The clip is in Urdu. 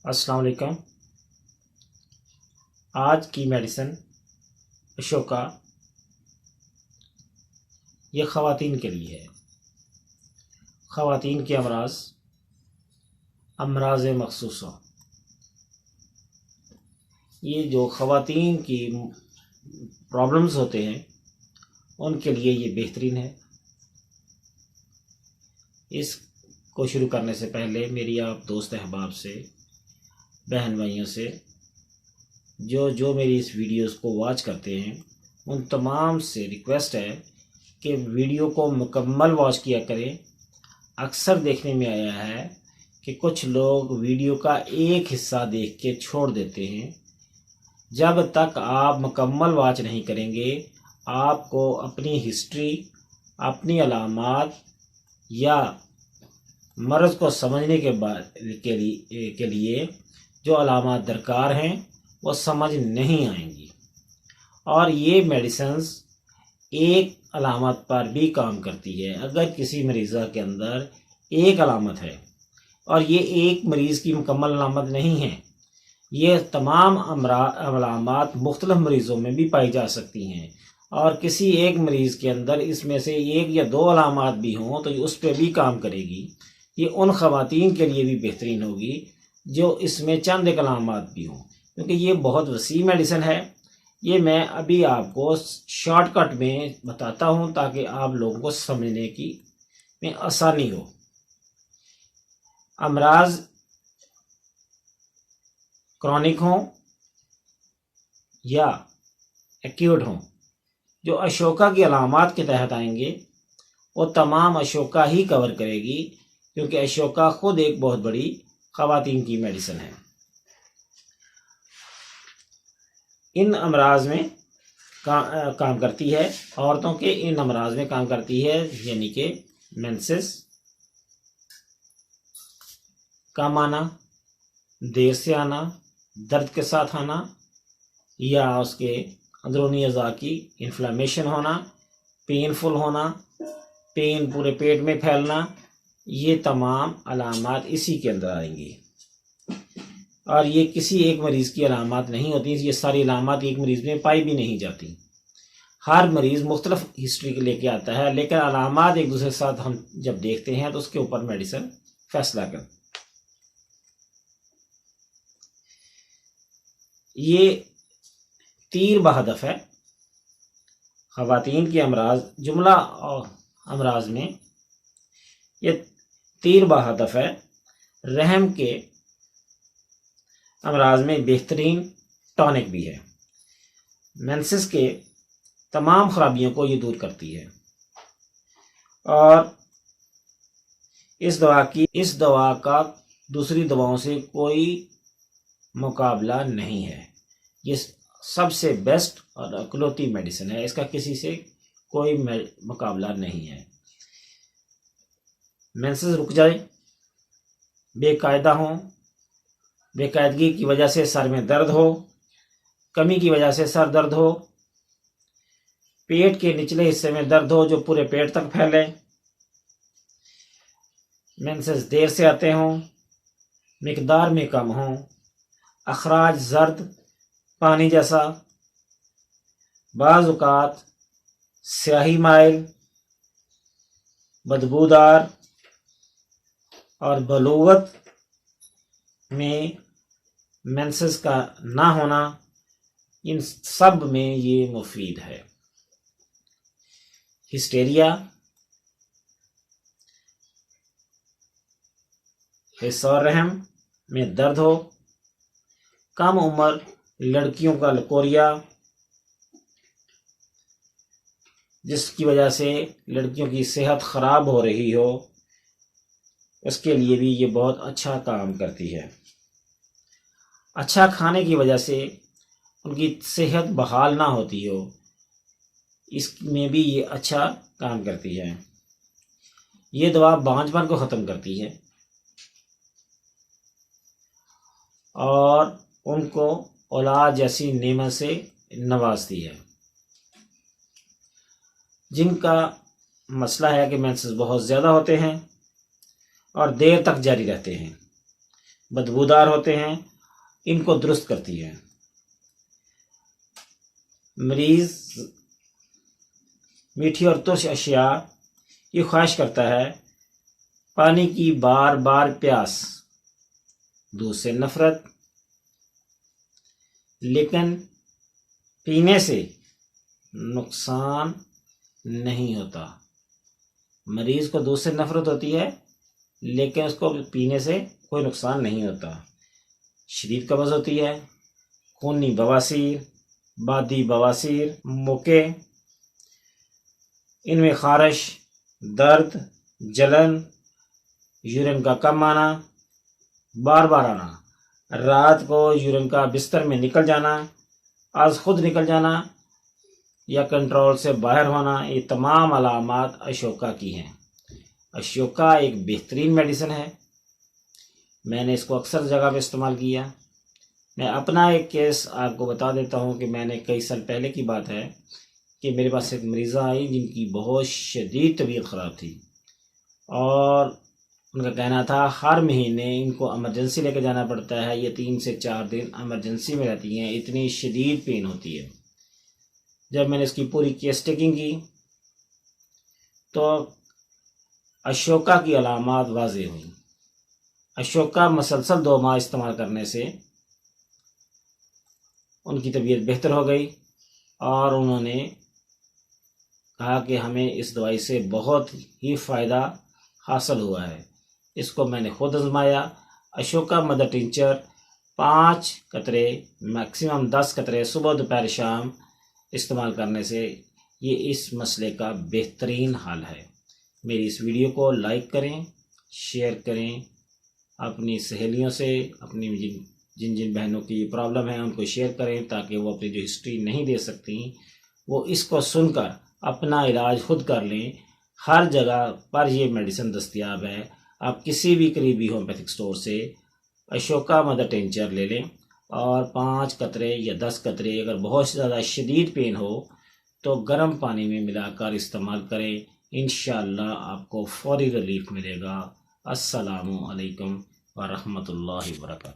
السلام علیکم۔ آج کی میڈیسن اشوکا یہ خواتین کے لیے ہے۔ خواتین کے امراض مخصوصہ، یہ جو خواتین کی پرابلمز ہوتے ہیں ان کے لیے یہ بہترین ہے۔ اس کو شروع کرنے سے پہلے میری آپ دوست احباب سے، بہن بھائیوں سے جو میری اس ویڈیوز کو واچ کرتے ہیں ان تمام سے ریکویسٹ ہے کہ ویڈیو کو مکمل واچ کیا کریں۔ اکثر دیکھنے میں آیا ہے کہ کچھ لوگ ویڈیو کا ایک حصہ دیکھ کے چھوڑ دیتے ہیں۔ جب تک آپ مکمل واچ نہیں کریں گے آپ کو اپنی ہسٹری، اپنی علامات یا مرض کو سمجھنے کے لیے جو علامات درکار ہیں وہ سمجھ نہیں آئیں گی۔ اور یہ میڈیسنز ایک علامت پر بھی کام کرتی ہے۔ اگر کسی مریضہ کے اندر ایک علامت ہے اور یہ ایک مریض کی مکمل علامت نہیں ہے، یہ تمام علامات مختلف مریضوں میں بھی پائی جا سکتی ہیں، اور کسی ایک مریض کے اندر اس میں سے ایک یا دو علامات بھی ہوں تو اس پہ بھی کام کرے گی۔ یہ ان خواتین کے لیے بھی بہترین ہوگی جو اس میں چند ایک علامات بھی ہوں، کیونکہ یہ بہت وسیع میڈیسن ہے۔ یہ میں ابھی آپ کو شارٹ کٹ میں بتاتا ہوں تاکہ آپ لوگوں کو سمجھنے کی میں آسانی ہو۔ امراض کرونک ہوں یا ایکیوٹ ہوں، جو اشوکا کی علامات کے تحت آئیں گے وہ تمام اشوکا ہی کور کرے گی، کیونکہ اشوکا خود ایک بہت بڑی خواتین کی میڈیسن ہے۔ ان امراض میں کام کرتی ہے، عورتوں کے ان امراض میں کام کرتی ہے، یعنی کہ مینسس، کم آنا، دیر سے آنا، درد کے ساتھ آنا، یا اس کے اندرونی اعضاء کی انفلامیشن ہونا، پینفل ہونا، پین پورے پیٹ میں پھیلنا، یہ تمام علامات اسی کے اندر آئیں گی۔ اور یہ کسی ایک مریض کی علامات نہیں ہوتی، یہ ساری علامات ایک مریض میں پائی بھی نہیں جاتی۔ ہر مریض مختلف ہسٹری لے کے آتا ہے، لیکن علامات ایک دوسرے کے ساتھ ہم جب دیکھتے ہیں تو اس کے اوپر میڈیسن فیصلہ کرتی۔ یہ تیر بہدف ہے۔ خواتین کے جملہ امراض میں یہ تیر بہدف ہے۔ رحم کے امراض میں بہترین ٹونک بھی ہے۔ مینسس کے تمام خرابیوں کو یہ دور کرتی ہے، اور اس دوا کا دوسری دواؤں سے کوئی مقابلہ نہیں ہے۔ یہ سب سے بیسٹ اور اکلوتی میڈیسن ہے، اس کا کسی سے کوئی مقابلہ نہیں ہے۔ مینسس رک جائے، بے قاعدہ ہوں، بے قاعدگی کی وجہ سے سر میں درد ہو، کمی کی وجہ سے سر درد ہو، پیٹ کے نچلے حصے میں درد ہو جو پورے پیٹ تک پھیلے، مینسس دیر سے آتے ہوں، مقدار میں کم ہوں، اخراج زرد پانی جیسا، بعض اوقات سیاہی مائل، بدبودار، اور بلوغت میں مینسس کا نہ ہونا، ان سب میں یہ مفید ہے۔ ہسٹیریا، حصہ اور رحم میں درد ہو، کم عمر لڑکیوں کا لکوریا جس کی وجہ سے لڑکیوں کی صحت خراب ہو رہی ہو، اس کے لیے بھی یہ بہت اچھا کام کرتی ہے۔ اچھا کھانے کی وجہ سے ان کی صحت بحال نہ ہوتی ہو، اس میں بھی یہ اچھا کام کرتی ہے۔ یہ دوا بانجھ پن کو ختم کرتی ہے اور ان کو اولاد جیسی نعمت سے نوازتی ہے۔ جن کا مسئلہ ہے کہ مینسز بہت زیادہ ہوتے ہیں اور دیر تک جاری رہتے ہیں، بدبودار ہوتے ہیں ان کو درست کرتی ہے۔ مریض میٹھی اور ترش اشیاء یہ خواہش کرتا ہے، پانی کی بار بار پیاس، دودھ سے نفرت، لیکن پینے سے نقصان نہیں ہوتا۔ مریض کو دودھ سے نفرت ہوتی ہے لیکن اس کو پینے سے کوئی نقصان نہیں ہوتا۔ شدید قبض ہوتی ہے، خونی بواسیر، بادی بواسیر، موقع، ان میں خارش، درد، جلن، یورین کا کم آنا، بار بار آنا، رات کو یورین کا بستر میں نکل جانا، از خود نکل جانا یا کنٹرول سے باہر ہونا، یہ تمام علامات اشوکا کی ہیں۔ اشوکا ایک بہترین میڈیسن ہے، میں نے اس کو اکثر جگہ پہ استعمال کیا۔ میں اپنا ایک کیس آپ کو بتا دیتا ہوں کہ میں نے کئی سال پہلے کی بات ہے کہ میرے پاس ایک مریضہ آئی جن کی بہت شدید طبیعت خراب تھی، اور ان کا کہنا تھا ہر مہینے ان کو ایمرجنسی لے کے جانا پڑتا ہے، یہ 3 سے 4 دن ایمرجنسی میں رہتی ہیں، اتنی شدید پین ہوتی ہے۔ جب میں نے اس کی پوری کیس ٹیکنگ کی تو اشوکا کی علامات واضح ہوئیں۔ اشوکا مسلسل 2 ماہ استعمال کرنے سے ان کی طبیعت بہتر ہو گئی، اور انہوں نے کہا کہ ہمیں اس دوائی سے بہت ہی فائدہ حاصل ہوا ہے۔ اس کو میں نے خود آزمایا۔ اشوکا مدر ٹنچر 5 قطرے، میکسیمم 10 قطرے صبح دوپہر شام استعمال کرنے سے یہ اس مسئلے کا بہترین حل ہے۔ میری اس ویڈیو کو لائک کریں، شیئر کریں، اپنی سہیلیوں سے، اپنی جن بہنوں کی یہ پرابلم ہے ان کو شیئر کریں تاکہ وہ اپنی جو ہسٹری نہیں دے سکتی وہ اس کو سن کر اپنا علاج خود کر لیں۔ ہر جگہ پر یہ میڈیسن دستیاب ہے، آپ کسی بھی قریبی ہومیوپیتھک سٹور سے اشوکا مدر ٹینچر لے لیں، اور 5 قطرے یا 10 قطرے اگر بہت زیادہ شدید پین ہو تو گرم پانی میں ملا کر استعمال کریں، انشاءاللہ آپ کو فوری ریلیف ملے گا۔ السلام علیکم ورحمۃ اللہ وبرکاتہ۔